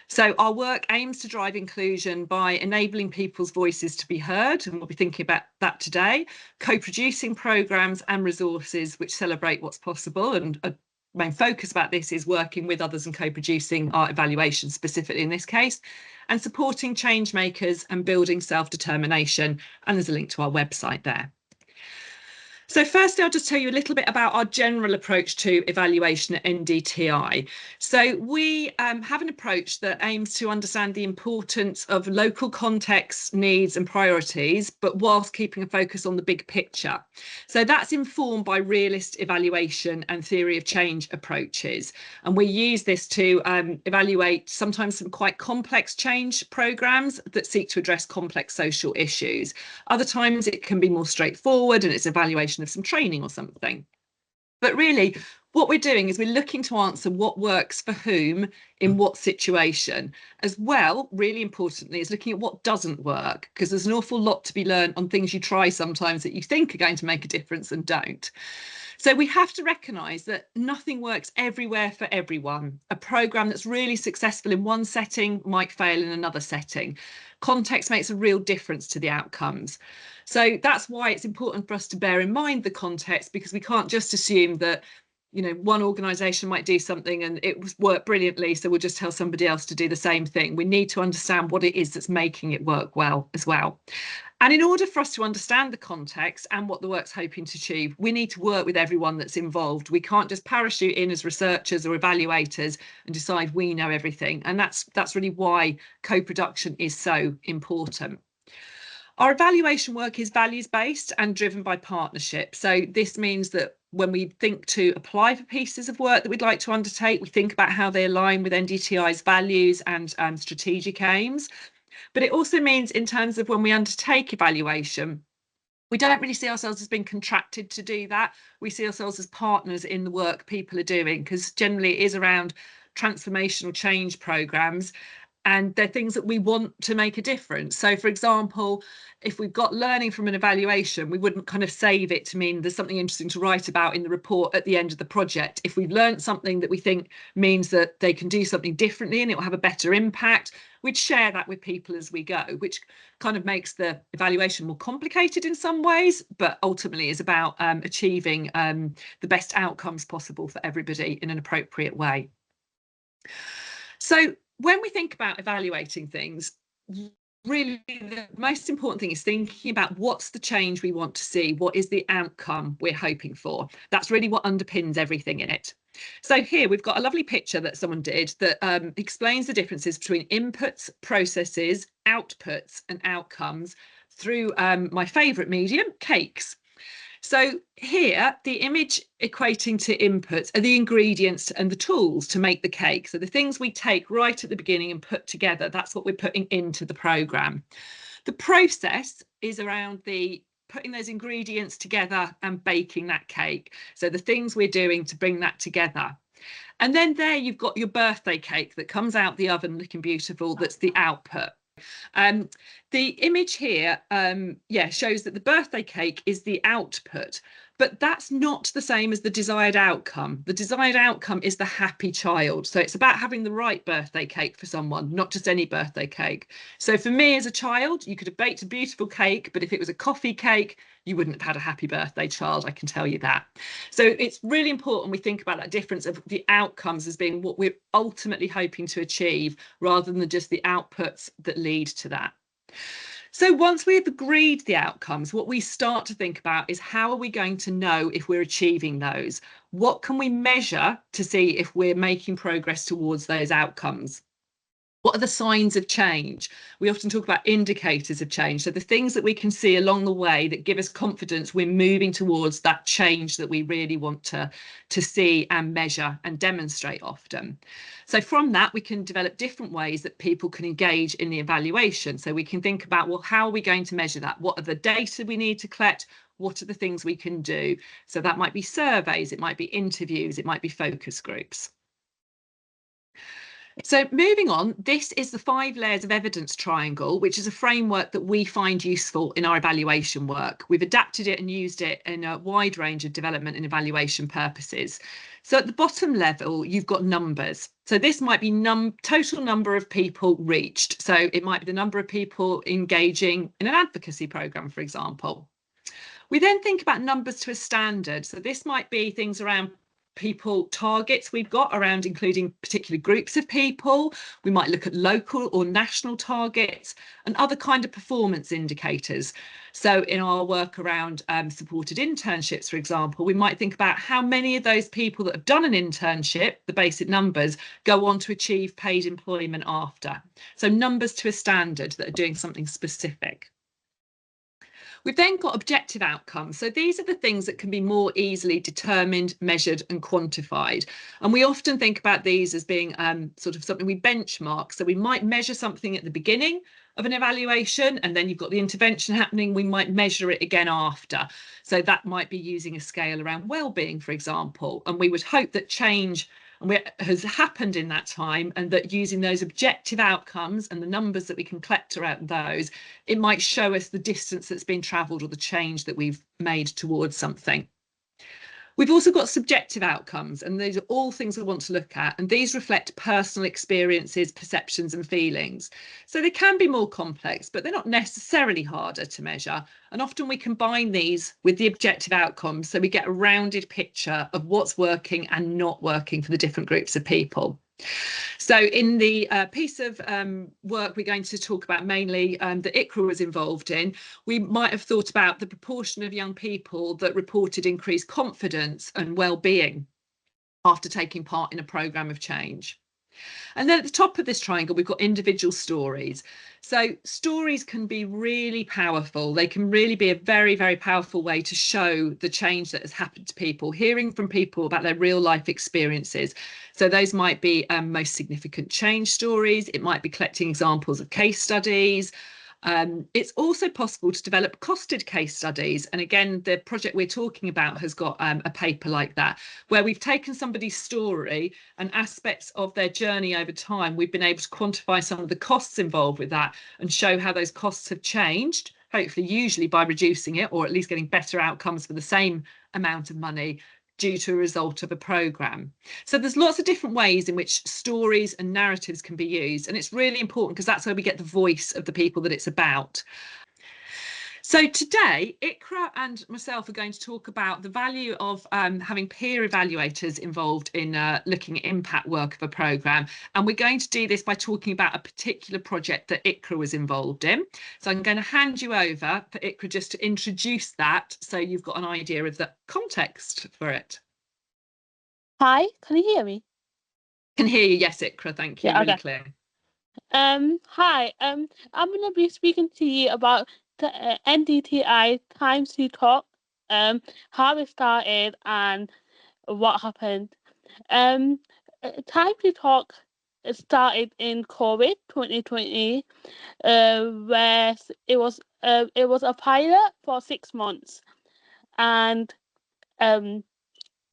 So our work aims to drive inclusion by enabling people's voices to be heard, and we'll be thinking about that today, co-producing programmes and resources which celebrate what's possible, and a main focus about this is working with others and co-producing our evaluation specifically in this case, and supporting change makers and building self-determination, and there's a link to our website there. So firstly, I'll just tell you a little bit about our general approach to evaluation at NDTi. So we have an approach that aims to understand the importance of local contexts, needs and priorities, but whilst keeping a focus on the big picture. So that's informed by realist evaluation and theory of change approaches. And we use this to evaluate sometimes some quite complex change programmes that seek to address complex social issues. Other times it can be more straightforward and it's evaluation of some training or something. But really, what we're doing is we're looking to answer what works for whom in what situation, as well, really importantly, is looking at what doesn't work, because there's an awful lot to be learned on things you try sometimes that you think are going to make a difference and don't. So we have to recognise that nothing works everywhere for everyone. A programme that's really successful in one setting might fail in another setting. Context makes a real difference to the outcomes. So that's why it's important for us to bear in mind the context, because we can't just assume that, you know, one organisation might do something and it worked brilliantly, so we'll just tell somebody else to do the same thing. We need to understand what it is that's making it work well as well. And in order for us to understand the context and what the work's hoping to achieve, we need to work with everyone that's involved. We can't just parachute in as researchers or evaluators and decide we know everything. And that's really why co-production is so important. Our evaluation work is values-based and driven by partnership. So this means that when we think to apply for pieces of work that we'd like to undertake, we think about how they align with NDTi's values and strategic aims. But it also means in terms of when we undertake evaluation, we don't really see ourselves as being contracted to do that. We see ourselves as partners in the work people are doing, because generally it is around transformational change programmes, and they're things that we want to make a difference. So, for example, if we've got learning from an evaluation, we wouldn't kind of save it to mean there's something interesting to write about in the report at the end of the project. If we've learned something that we think means that they can do something differently and it will have a better impact, we'd share that with people as we go, which kind of makes the evaluation more complicated in some ways, but ultimately is about achieving the best outcomes possible for everybody in an appropriate way. So when we think about evaluating things, really the most important thing is thinking about what's the change we want to see, what is the outcome we're hoping for. That's really what underpins everything in it. So here we've got a lovely picture that someone did that explains the differences between inputs, processes, outputs and outcomes through my favourite medium, cakes. So here, the image equating to inputs are the ingredients and the tools to make the cake. So the things we take right at the beginning and put together, that's what we're putting into the programme. The process is around the putting those ingredients together and baking that cake. So the things we're doing to bring that together. And then there you've got your birthday cake that comes out the oven looking beautiful, that's the output. The image here shows that the birthday cake is the output, but that's not the same as the desired outcome. The desired outcome is the happy child. So it's about having the right birthday cake for someone, not just any birthday cake. So for me as a child, you could have baked a beautiful cake, but if it was a coffee cake, you wouldn't have had a happy birthday child, I can tell you that. So it's really important we think about that difference of the outcomes as being what we're ultimately hoping to achieve, rather than just the outputs that lead to that. So once we've agreed the outcomes, what we start to think about is how are we going to know if we're achieving those? What can we measure to see if we're making progress towards those outcomes? What are the signs of change? We often talk about indicators of change. So the things that we can see along the way that give us confidence we're moving towards that change that we really want to see and measure and demonstrate often. So from that, we can develop different ways that people can engage in the evaluation. So we can think about, well, how are we going to measure that? What are the data we need to collect? What are the things we can do? So that might be surveys, it might be interviews, it might be focus groups. So moving on, this is the 5 layers of evidence triangle, which is a framework that we find useful in our evaluation work. We've adapted it and used it in a wide range of development and evaluation purposes. So at the bottom level, you've got numbers. So this might be total number of people reached. So it might be the number of people engaging in an advocacy programme, for example. We then think about numbers to a standard. So this might be things around people targets we've got around including particular groups of people. We might look at local or national targets and other kind of performance indicators. So in our work around supported internships, for example, we might think about how many of those people that have done an internship, the basic numbers, go on to achieve paid employment after. So numbers to a standard that are doing something specific. We've then got objective outcomes. So these are the things that can be more easily determined, measured and quantified. And we often think about these as being sort of something we benchmark. So we might measure something at the beginning of an evaluation and then you've got the intervention happening. We might measure it again after. So that might be using a scale around well-being, for example. And we would hope that change has happened in that time and that using those objective outcomes and the numbers that we can collect around those, it might show us the distance that's been travelled or the change that we've made towards something. We've also got subjective outcomes, and these are all things we want to look at, and these reflect personal experiences, perceptions and feelings. So they can be more complex, but they're not necessarily harder to measure. And often we combine these with the objective outcomes, so we get a rounded picture of what's working and not working for the different groups of people. So in the piece of work we're going to talk about mainly that ICRA was involved in, we might have thought about the proportion of young people that reported increased confidence and well-being after taking part in a programme of change. And then at the top of this triangle, we've got individual stories. So stories can be really powerful. They can really be a very, very powerful way to show the change that has happened to people, hearing from people about their real life experiences. So those might be most significant change stories. It might be collecting examples of case studies. It's also possible to develop costed case studies. And again, the project we're talking about has got a paper like that, where we've taken somebody's story and aspects of their journey over time. We've been able to quantify some of the costs involved with that and show how those costs have changed, hopefully usually by reducing it or at least getting better outcomes for the same amount of money due to a result of a programme. So there's lots of different ways in which stories and narratives can be used. And it's really important because that's where we get the voice of the people that it's about. So today, ICRA and myself are going to talk about the value of having peer evaluators involved in looking at impact work of a programme. And we're going to do this by talking about a particular project that ICRA was involved in. So I'm going to hand you over for ICRA just to introduce that so you've got an idea of the context for it. Hi, can you hear me? Can hear you, yes, ICRA, thank you, Yeah, really okay. clear. Hi, I'm going to be speaking to you about the NDTi Time to Talk, how it started and what happened. Time to Talk started in COVID 2020, where it was a pilot for 6 months, and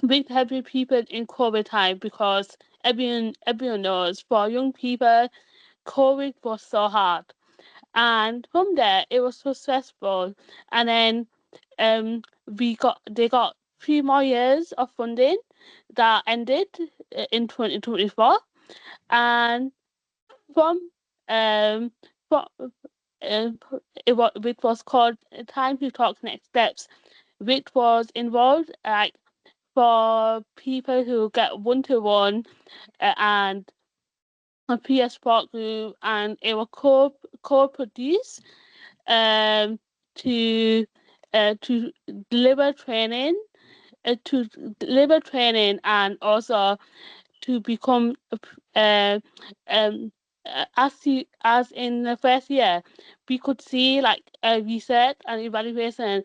with helping people in COVID time because everyone knows for young people COVID was so hard, and from there it was so stressful. And then they got 3 more years of funding that ended in 2024, and from it was called Time to Talk Next Steps, which was involved like for people who get one-to-one and a peer support group, and it was co-produced to deliver training and also to become as in the first year we could see like research and evaluation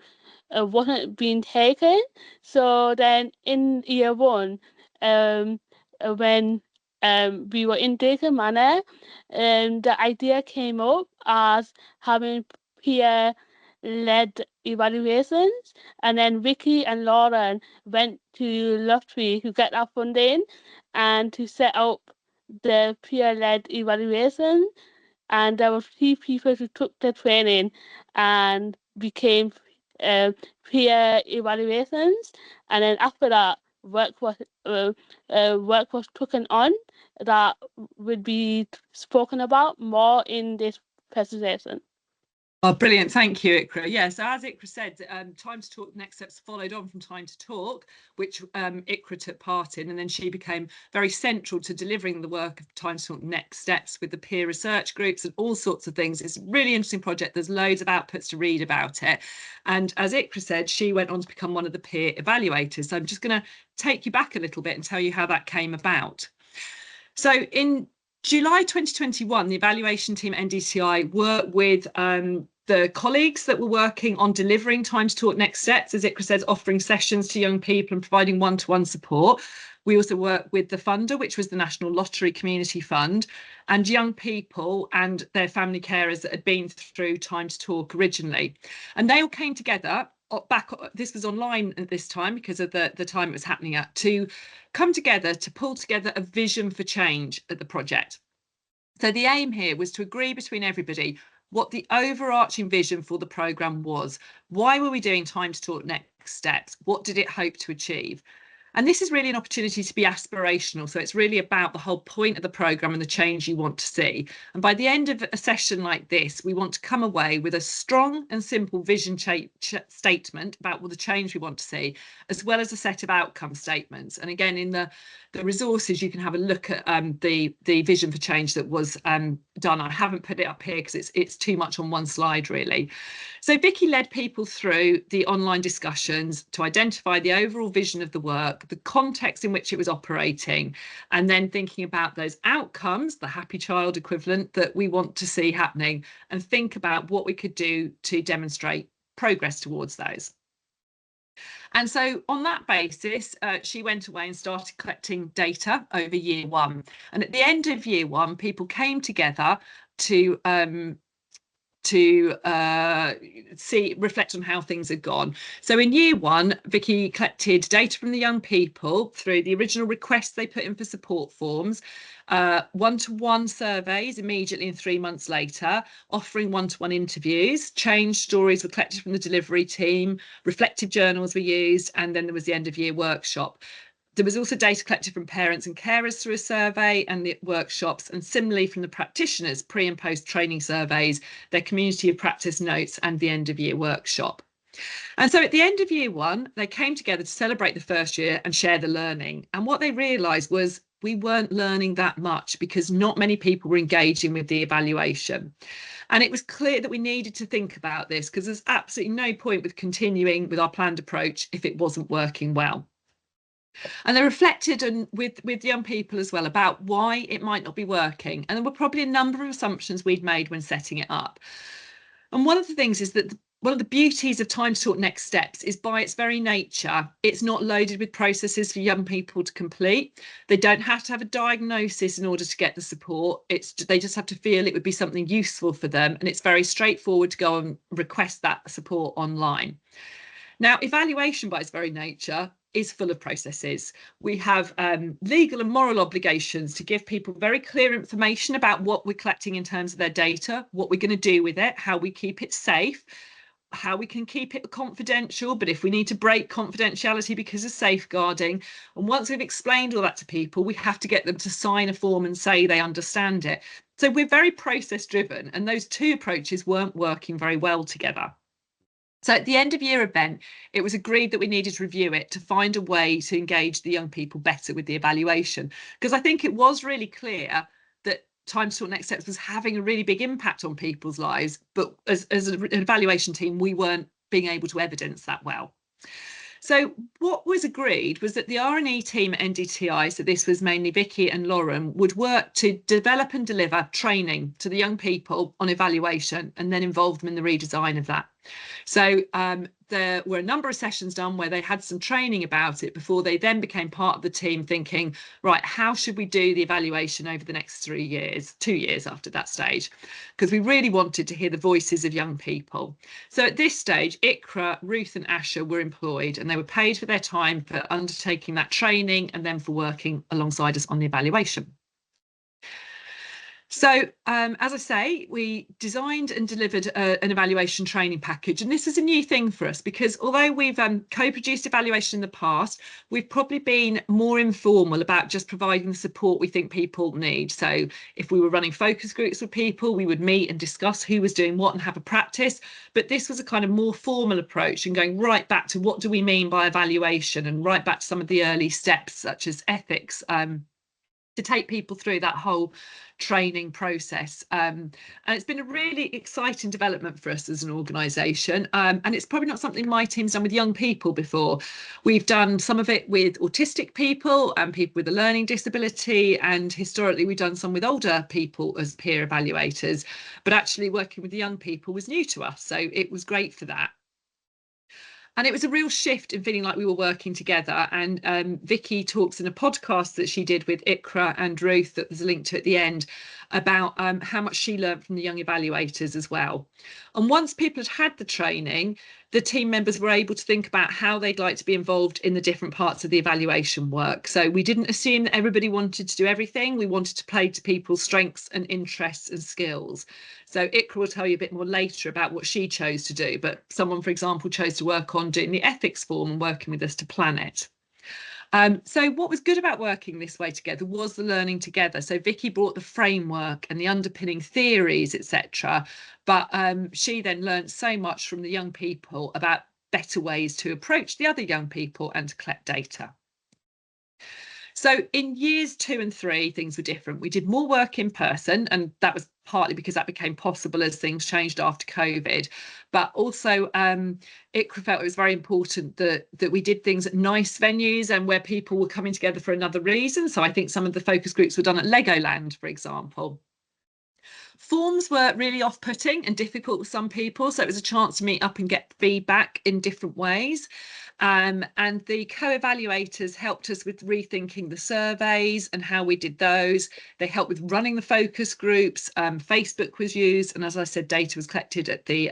wasn't being taken. So then in year one, when we were in data manner, the idea came up as having peer-led evaluations, and then Vicky and Lauren went to Lottery to get that funding and to set up the peer-led evaluation, and there were 3 people who took the training and became peer evaluations, and then after that work was taken on that would be spoken about more in this presentation. Oh, brilliant. Thank you, Ikra. Yeah, so as Ikra said, Time to Talk Next Steps followed on from Time to Talk, which Ikra took part in, and then she became very central to delivering the work of Time to Talk Next Steps with the peer research groups and all sorts of things. It's a really interesting project. There's loads of outputs to read about it. And as Ikra said, she went on to become one of the peer evaluators. So I'm just going to take you back a little bit and tell you how that came about. So in July 2021, the evaluation team at NDTi worked with the colleagues that were working on delivering Time to Talk Next Steps, as Ikra says, offering sessions to young people and providing one-to-one support. We also worked with the funder, which was the National Lottery Community Fund, and young people and their family carers that had been through Time to Talk originally. And they all came together this was online at this time because of the time it was happening at, to come together to pull together a vision for change at the project. So the aim here was to agree between everybody what the overarching vision for the programme was. Why were we doing Time to Talk Next Steps? What did it hope to achieve? And this is really an opportunity to be aspirational. So it's really about the whole point of the programme and the change you want to see. And by the end of a session like this, we want to come away with a strong and simple vision statement about what the change we want to see, as well as a set of outcome statements. And again, in the resources, you can have a look at the vision for change that was done. I haven't put it up here because it's too much on one slide, really. So Vicky led people through the online discussions to identify the overall vision of the work, the context in which it was operating, and then thinking about those outcomes, the happy child equivalent that we want to see happening, and think about what we could do to demonstrate progress towards those. And so on that basis, she went away and started collecting data over year one. And at the end of year one, people came together to reflect on how things had gone. So in year one, Vicky collected data from the young people through the original requests they put in for support forms, one-to-one surveys immediately and 3 months later, offering one-to-one interviews, change stories were collected from the delivery team, reflective journals were used, and then there was the end of year workshop. There was also data collected from parents and carers through a survey and the workshops, and similarly from the practitioners, pre and post training surveys, their community of practice notes, and the end of year workshop. And so at the end of year one, they came together to celebrate the first year and share the learning. And what they realised was we weren't learning that much because not many people were engaging with the evaluation. And it was clear that we needed to think about this because there's absolutely no point with continuing with our planned approach if it wasn't working well. And they reflected with young people as well about why it might not be working. And there were probably a number of assumptions we'd made when setting it up. And one of the things is that one of the beauties of Time to Talk Next Steps is by its very nature, it's not loaded with processes for young people to complete. They don't have to have a diagnosis in order to get the support. They just have to feel it would be something useful for them. And it's very straightforward to go and request that support online. Now, evaluation by its very nature is full of processes. We have legal and moral obligations to give people very clear information about what we're collecting in terms of their data, what we're going to do with it, how we keep it safe, how we can keep it confidential, but if we need to break confidentiality because of safeguarding. And once we've explained all that to people, we have to get them to sign a form and say they understand it. So we're very process driven, and those two approaches weren't working very well together. So at the end of year event, it was agreed that we needed to review it to find a way to engage the young people better with the evaluation. Because I think it was really clear that Time to Talk Next Steps was having a really big impact on people's lives. But as an evaluation team, we weren't being able to evidence that well. So what was agreed was that the R&E team at NDTi, so this was mainly Vicky and Lauren, would work to develop and deliver training to the young people on evaluation and then involve them in the redesign of that. So there were a number of sessions done where they had some training about it before they then became part of the team thinking, right, how should we do the evaluation over the next 3 years, 2 years after that stage? Because we really wanted to hear the voices of young people. So at this stage, Ikra, Ruth and Asha were employed and they were paid for their time for undertaking that training and then for working alongside us on the evaluation. So, as I say, we designed and delivered an evaluation training package. And this is a new thing for us because although we've co-produced evaluation in the past, we've probably been more informal about just providing the support we think people need. So if we were running focus groups with people, we would meet and discuss who was doing what and have a practice. But this was a kind of more formal approach and going right back to what do we mean by evaluation and right back to some of the early steps, such as ethics, to take people through that whole training process. And it's been a really exciting development for us as an organisation. And it's probably not something my team's done with young people before. We've done some of it with autistic people and people with a learning disability. And historically, we've done some with older people as peer evaluators. But actually working with the young people was new to us. So it was great for that. And it was a real shift in feeling like we were working together. And Vicky talks in a podcast that she did with Ikra and Ruth, that there's a link to at the end, about how much she learned from the young evaluators as well. And once people had had the training, the team members were able to think about how they'd like to be involved in the different parts of the evaluation work. So we didn't assume that everybody wanted to do everything. We wanted to play to people's strengths and interests and skills. So Ikra will tell you a bit more later about what she chose to do, but someone, for example, chose to work on doing the ethics form and working with us to plan it. So what was good about working this way together was the learning together. So Vicky brought the framework and the underpinning theories, etc. But she then learned so much from the young people about better ways to approach the other young people and to collect data. So in years 2 and 3, things were different. We did more work in person, and that was partly because that became possible as things changed after COVID. But also, Ikra felt it was very important that we did things at nice venues and where people were coming together for another reason. So I think some of the focus groups were done at Legoland, for example. Forms were really off-putting and difficult for some people, so it was a chance to meet up and get feedback in different ways. And the co-evaluators helped us with rethinking the surveys and how we did those. They helped with running the focus groups. Facebook was used, and as I said, data was collected at the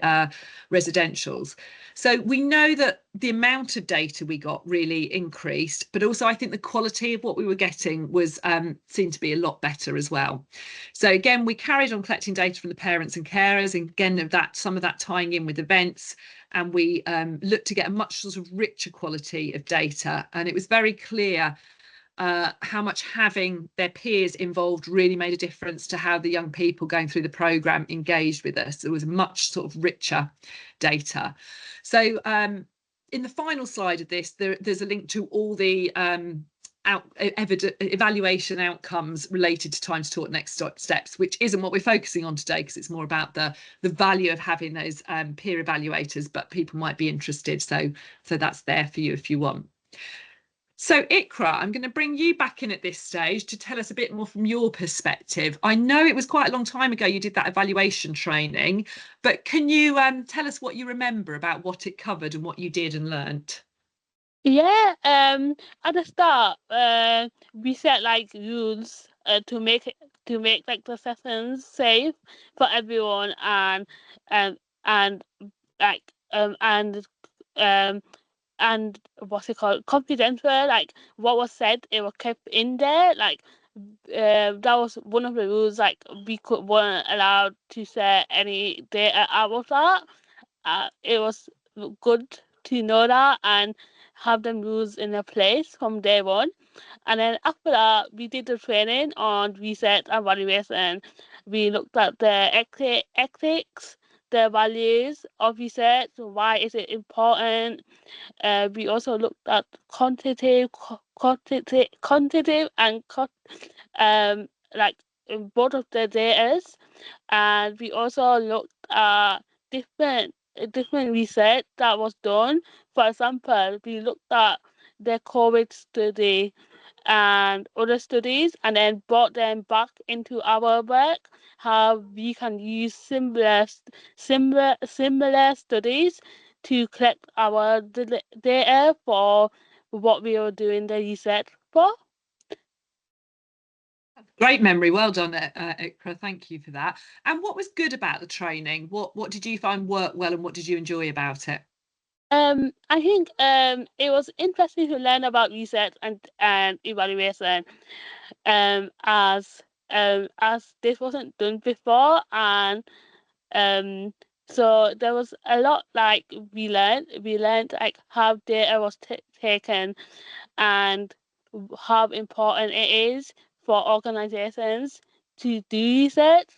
residentials. So we know that the amount of data we got really increased, but also I think the quality of what we were getting was seemed to be a lot better as well. So again, we carried on collecting data from the parents and carers, and again, some of that tying in with events, and we looked to get a much sort of richer quality of data. And it was very clear how much having their peers involved really made a difference to how the young people going through the programme engaged with us. There was much sort of richer data. So in the final slide of this, there's a link to all the evaluation outcomes related to time to talk next steps, which isn't what we're focusing on today because it's more about the value of having those peer evaluators, but people might be interested, so that's there for you if you want. So Ikra, I'm going to bring you back in at this stage to tell us a bit more from your perspective. I know it was quite a long time ago you did that evaluation training, but can you tell us what you remember about what it covered and what you did and learnt? Yeah, at the start, we set like rules to make like the sessions safe for everyone, and like and what's it called, confidential. Like what was said, it was kept in there. Like that was one of the rules. Like weren't allowed to share any data about that. It was good to know that and have them rules in a place from day one. And then after that, we did the training on research and evaluation. We looked at the ethics, the values of research, why is it important. We also looked at quantitative and like in both of the data, and we also looked at different research that was done. For example, we looked at the COVID study and other studies, and then brought them back into our work. How we can use similar studies to collect our data for what we are doing the research for. Great memory, well done, Ikra. Thank you for that. And what was good about the training? What did you find worked well, and what did you enjoy about it? I think it was interesting to learn about research and evaluation, as as this wasn't done before, and so there was a lot like we learned like how data was taken and how important it is for organizations to do research.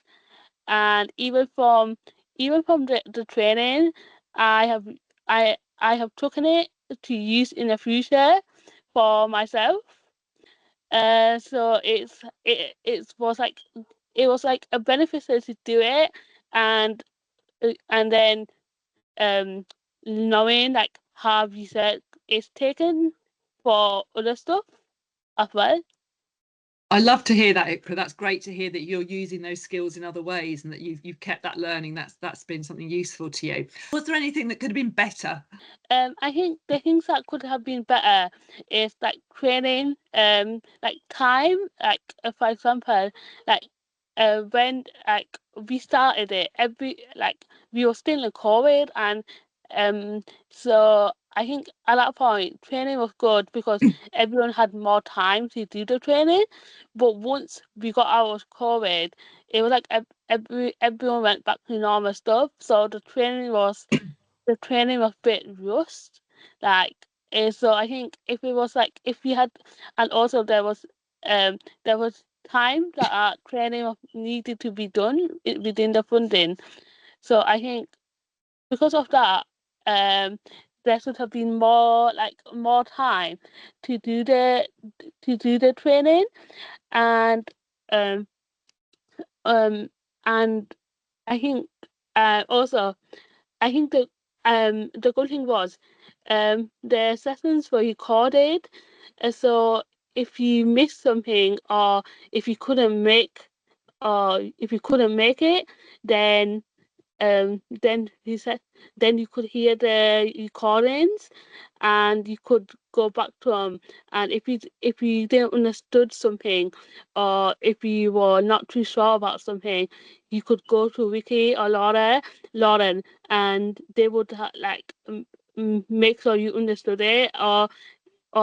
And even from the training, I have I have taken it to use in the future for myself. So it was like a benefit to do it, and then knowing like how research is taken for other stuff as well. I love to hear that, Ikra. That's great to hear that you're using those skills in other ways and that you've kept that learning. That's been something useful to you. Was there anything that could have been better? I think the things that could have been better is like training, like time, like for example, like when like we started it, we were still in COVID, and so I think at that point training was good because everyone had more time to do the training. But once we got out of COVID, it was like everyone went back to normal stuff. So the training was a bit rushed. Like, so I think if it was like if we had, and also there was time that our training needed to be done within the funding. So I think because of that, there should have been more time to do the training, and um and I think also I think the good thing was the sessions were recorded, so if you missed something or if you couldn't make it, then he said then you could hear the recordings and you could go back to them, and if you didn't understood something or if you were not too sure about something, you could go to Wiki or Lauren, and they would make sure you understood it, or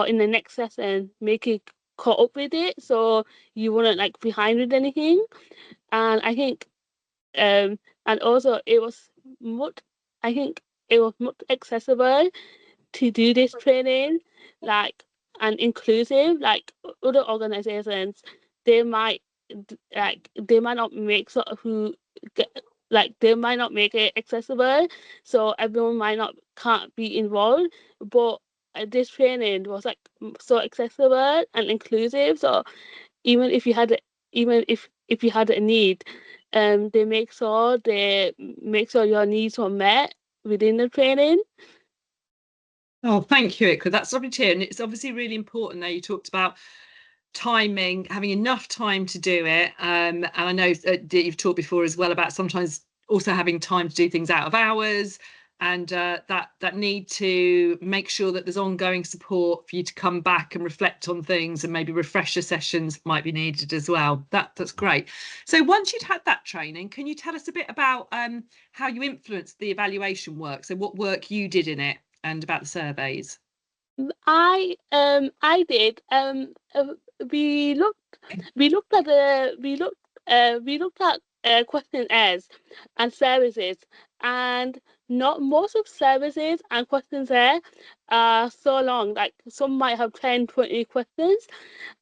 in the next session make it caught up with it so you wouldn't like behind with anything. And I think and also it was much I think it was much accessible to do this training, like, and inclusive. Like other organizations, they might they might not make sort of they might not make it accessible, so everyone might not can't be involved. But this training was like so accessible and inclusive. So even if you had if you had a need, they make sure your needs were met within the training. Oh, thank you, Ikra. That's lovely to hear. And it's obviously really important there. You talked about timing, having enough time to do it. And I know that you've talked before as well about sometimes also having time to do things out of hours, and that need to make sure that there's ongoing support for you to come back and reflect on things, and maybe refresher sessions might be needed as well. That's great. So once you'd had that training, can you tell us a bit about how you influenced the evaluation work? So what work you did in it and about the surveys? I did we looked at the we looked at questionnaires and services, and not most of services and questionnaires are so long. Like some might have 10-20 questions,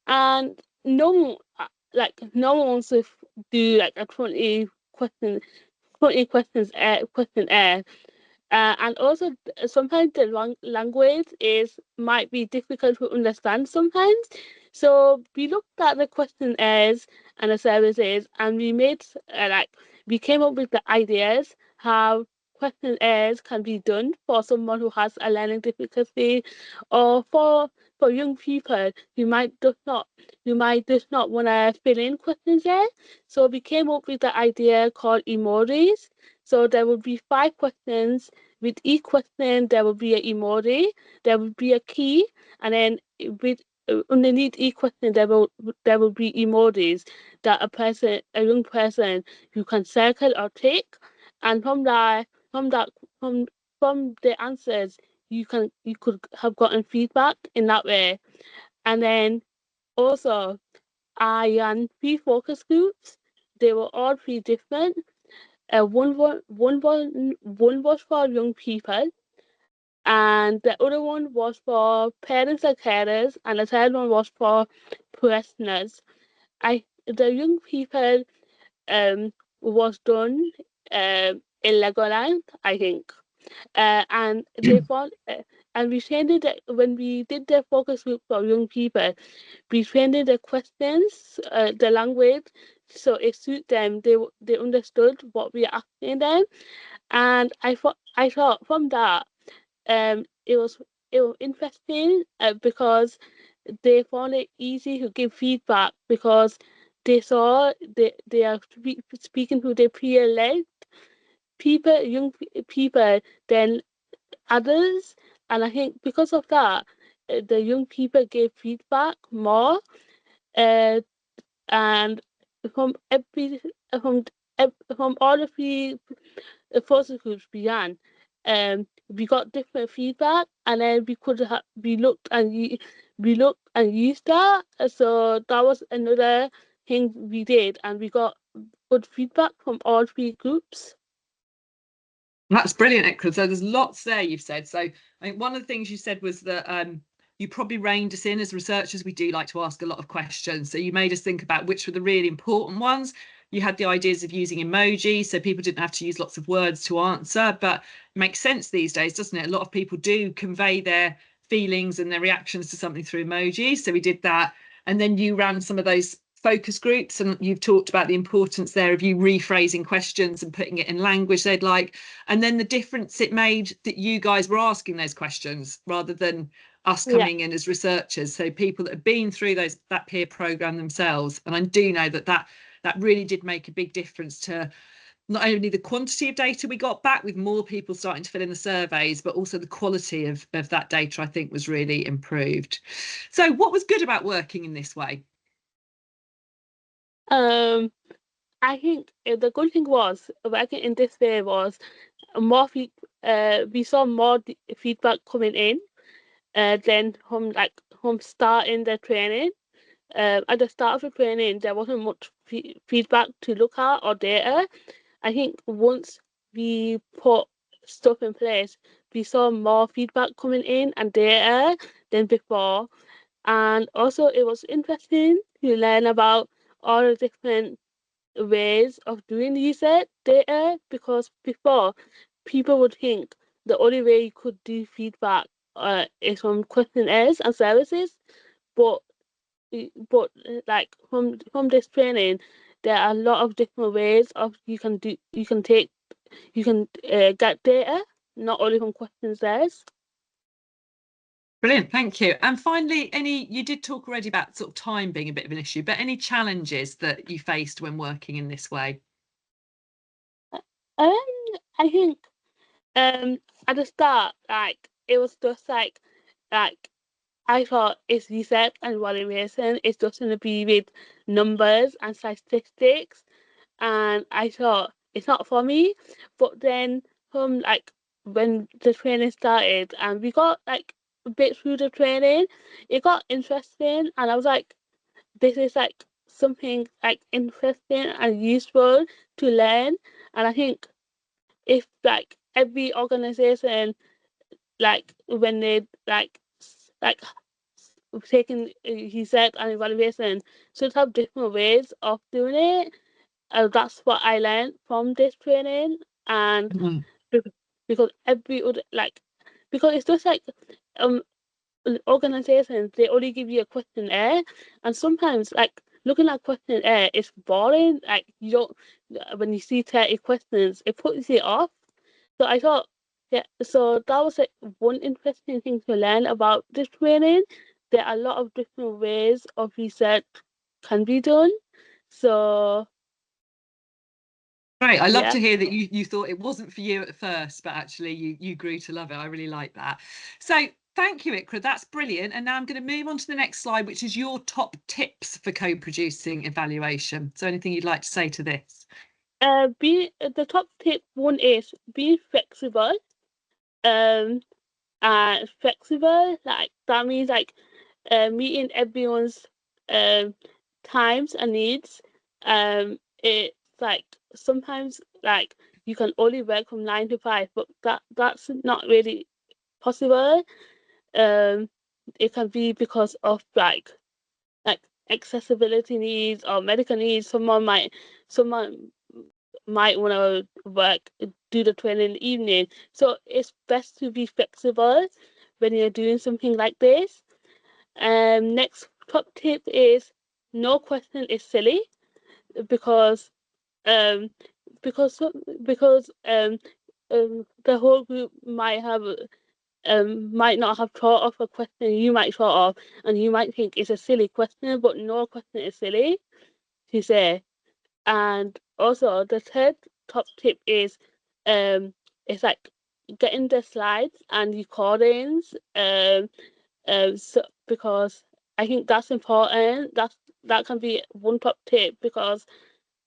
and no one wants to do like a 20 questions questionnaire. And also sometimes the language is might be difficult to understand sometimes. So we looked at the questionnaires and the services, and we made we came up with the ideas how questionnaires can be done for someone who has a learning difficulty, or for young people who might just not want to fill in questions there. So we came up with the idea called emojis. So there will be 5 questions. With each question, there will be an emoji, there will be a key, and then with underneath each question, there will be emojis that a young person who can circle or tick, and from that, from the answers, you could have gotten feedback in that way. And then also I ran 3 focus groups. They were all 3 different. One was for young people, and the other one was for parents and carers, and the third one was for professionals. The young people was done in Legoland, I think. And they found, and we trained it when we did the focus group for young people. We trained the questions, the language, so it suited them. They understood what we were asking them, and I thought from that, it was interesting because they found it easy to give feedback because they saw they are speaking to their peer-led people, young people, then others, and I think because of that, the young people gave feedback more, uh, and from every from from all of the focus groups began, we got different feedback, and then we looked and used that. So that was another thing we did, and we got good feedback from all 3 groups. That's brilliant, Ikra. So there's lots there you've said. So I think one of the things you said was that you probably reined us in as researchers. We do like to ask a lot of questions. So you made us think about which were the really important ones. You had the ideas of using emoji, so people didn't have to use lots of words to answer, but it makes sense these days, doesn't it? A lot of people do convey their feelings and their reactions to something through emojis. So we did that. And then you ran some of those focus groups, and you've talked about the importance there of you rephrasing questions and putting it in language they'd like, and then the difference it made that you guys were asking those questions rather than us coming in as researchers. So people that have been through that peer program themselves, and I do know that really did make a big difference to not only the quantity of data we got back with more people starting to fill in the surveys, but also the quality of that data, I think, was really improved. So what was good about working in this way? I think the good thing was working in this way was more we saw more feedback coming in than from starting the training. At the start of the training, there wasn't much feedback to look at or data. I think once we put stuff in place, we saw more feedback coming in and data than before. And also, it was interesting to learn about all the different ways of doing research data, because before people would think the only way you could do feedback is from questionnaires and services, but like from this training, there are a lot of different ways of you can get data, not only from questionnaires. Brilliant, thank you. And finally, you did talk already about sort of time being a bit of an issue, but any challenges that you faced when working in this way? I think at the start, like it was just like I thought it's research and evaluation is just going to be with numbers and statistics, and I thought it's not for me. But then from when the training started and we got like a bit through the training, it got interesting, and I was like, this is like something like interesting and useful to learn. And I think if like every organization, like when they like taking he said an evaluation, should have different ways of doing it. That's what I learned from this training. And because every other because it's just like um organizations, they only give you a questionnaire, and sometimes like looking at questionnaire is boring. Like you don't, when you see 30 questions, it puts you off. So I thought, yeah, so that was like one interesting thing to learn about this training. There are a lot of different ways of research can be done. So Great. I love yeah. to hear that you thought it wasn't for you at first, but actually you grew to love it. I really like that. So thank you, Ikra. That's brilliant. And now I'm going to move on to the next slide, which is your top tips for co-producing evaluation. So anything you'd like to say to this? The top tip one is be flexible. Um, flexible, like that means like meeting everyone's times and needs. It's like sometimes like you can only work from 9 to 5, but that's not really possible. It can be because of like accessibility needs or medical needs. Someone might want to do the training in the evening. So it's best to be flexible when you're doing something like this. Next top tip is no question is silly, because um because the whole group might not have thought of a question you might thought of, and you might think it's a silly question, but no question is silly to say. And also the third top tip is it's like getting the slides and recordings, so because I think that's important. That can be one top tip, because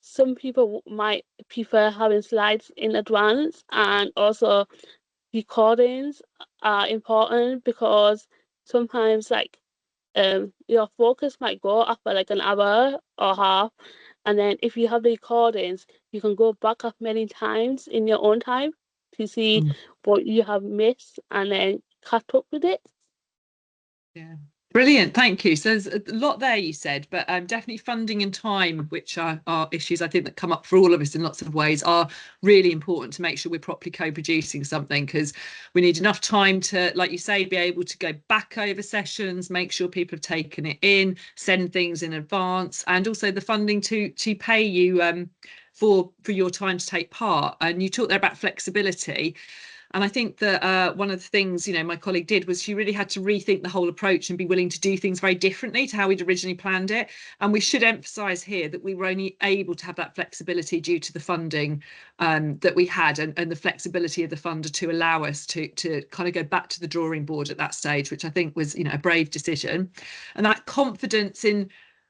some people might prefer having slides in advance, and also recordings are important, because sometimes like your focus might go after like an hour or half, and then if you have the recordings, you can go back up many times in your own time to see what you have missed and then catch up with it. Yeah, brilliant, thank you. So there's a lot there you said, but definitely funding and time, which are issues I think that come up for all of us in lots of ways, are really important to make sure we're properly co-producing something, because we need enough time to, like you say, be able to go back over sessions, make sure people have taken it in, send things in advance, and also the funding to pay you for your time to take part. And you talked there about flexibility. And I think that one of the things, my colleague did was she really had to rethink the whole approach and be willing to do things very differently to how we'd originally planned it. And we should emphasise here that we were only able to have that flexibility due to the funding that we had, and the flexibility of the funder to allow us to kind of go back to the drawing board at that stage, which I think was, a brave decision. And that confidence in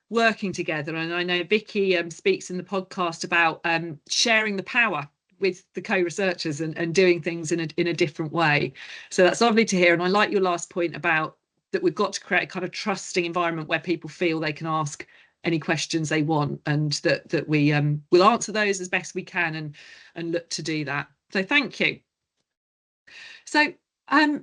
working together. And I know Vicky speaks in the podcast about sharing the power with the co-researchers and doing things in a different way. So that's lovely to hear. And I like your last point about that we've got to create a kind of trusting environment where people feel they can ask any questions they want, and that we will answer those as best we can and look to do that. So thank you. So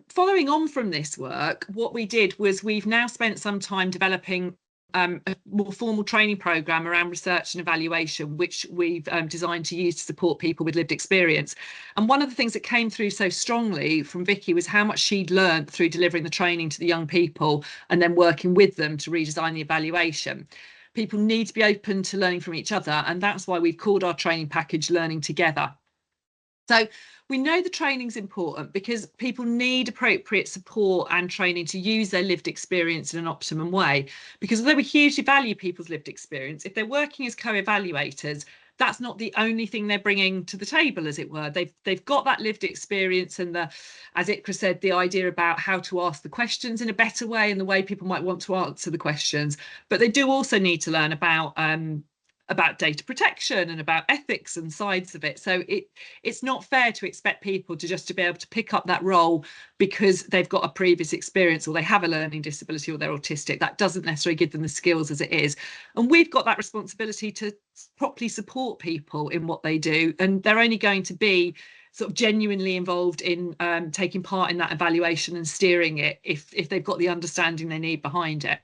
following on from this work, what we did was we've now spent some time developing a more formal training programme around research and evaluation, which we've designed to use to support people with lived experience. And one of the things that came through so strongly from Vicky was how much she'd learned through delivering the training to the young people and then working with them to redesign the evaluation. People need to be open to learning from each other, and that's why we've called our training package Learning Together. So we know the training's important because people need appropriate support and training to use their lived experience in an optimum way. Because although we hugely value people's lived experience, if they're working as co-evaluators, that's not the only thing they're bringing to the table, as it were. They've got that lived experience and as Ikra said, the idea about how to ask the questions in a better way and the way people might want to answer the questions. But they do also need to learn about data protection and about ethics and sides of it. So it's not fair to expect people to be able to pick up that role because they've got a previous experience or they have a learning disability or they're autistic. That doesn't necessarily give them the skills as it is. And we've got that responsibility to properly support people in what they do. And they're only going to be sort of genuinely involved in taking part in that evaluation and steering it if they've got the understanding they need behind it.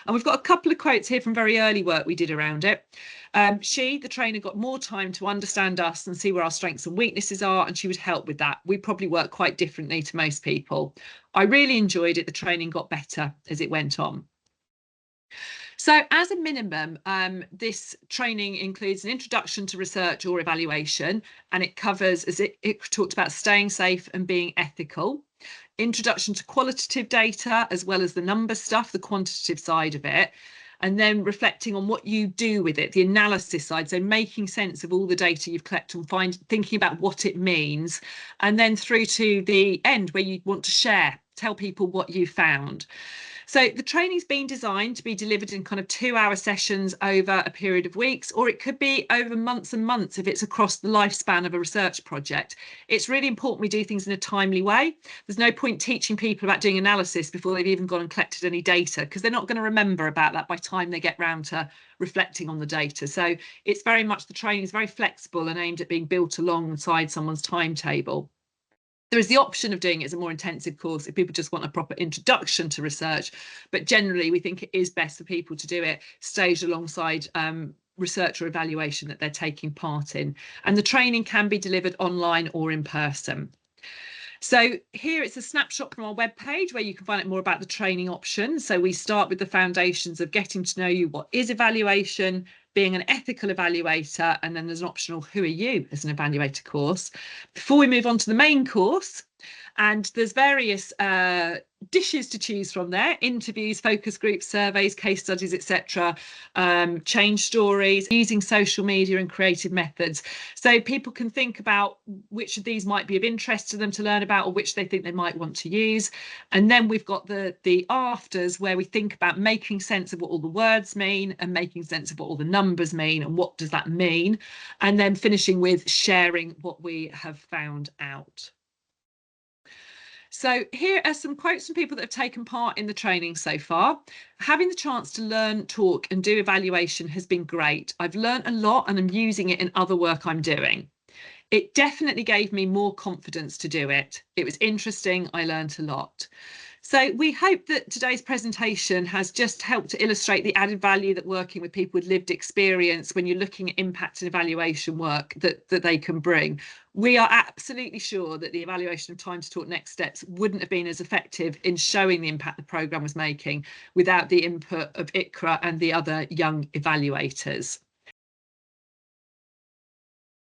And we've got a couple of quotes here from very early work we did around it. The trainer, got more time to understand us and see where our strengths and weaknesses are, and she would help with that. We probably work quite differently to most people. I really enjoyed it. The training got better as it went on. So as a minimum, this training includes an introduction to research or evaluation, and it covers, as it talked about, staying safe and being ethical, introduction to qualitative data, as well as the number stuff, the quantitative side of it, and then reflecting on what you do with it, the analysis side, so making sense of all the data you've collected and thinking about what it means, and then through to the end where you want to share, tell people what you found. So the training's been designed to be delivered in kind of 2-hour sessions over a period of weeks, or it could be over months and months if it's across the lifespan of a research project. It's really important we do things in a timely way. There's no point teaching people about doing analysis before they've even gone and collected any data, because they're not going to remember about that by the time they get round to reflecting on the data. So it's very much, the training is very flexible and aimed at being built alongside someone's timetable. There is the option of doing it as a more intensive course if people just want a proper introduction to research, but generally we think it is best for people to do it staged alongside research or evaluation that they're taking part in. And the training can be delivered online or in person. So here it's a snapshot from our webpage where you can find out more about the training options. So we start with the foundations of getting to know you, what is evaluation, being an ethical evaluator, and then there's an optional who are you as an evaluator course. Before we move on to the main course, and there's various dishes to choose from there: interviews, focus groups, surveys, case studies, etc., change stories, using social media and creative methods. So people can think about which of these might be of interest to them to learn about, or which they think they might want to use. And then we've got the afters, where we think about making sense of what all the words mean and making sense of what all the numbers mean and what does that mean, and then finishing with sharing what we have found out. So here are some quotes from people that have taken part in the training so far. Having the chance to learn, talk and do evaluation has been great. I've learned a lot and I'm using it in other work I'm doing. It definitely gave me more confidence to do it. It was interesting. I learned a lot. So we hope that today's presentation has just helped to illustrate the added value that working with people with lived experience when you're looking at impact and evaluation work that they can bring. We are absolutely sure that the evaluation of Time to Talk Next Steps wouldn't have been as effective in showing the impact the programme was making without the input of ICRA and the other young evaluators.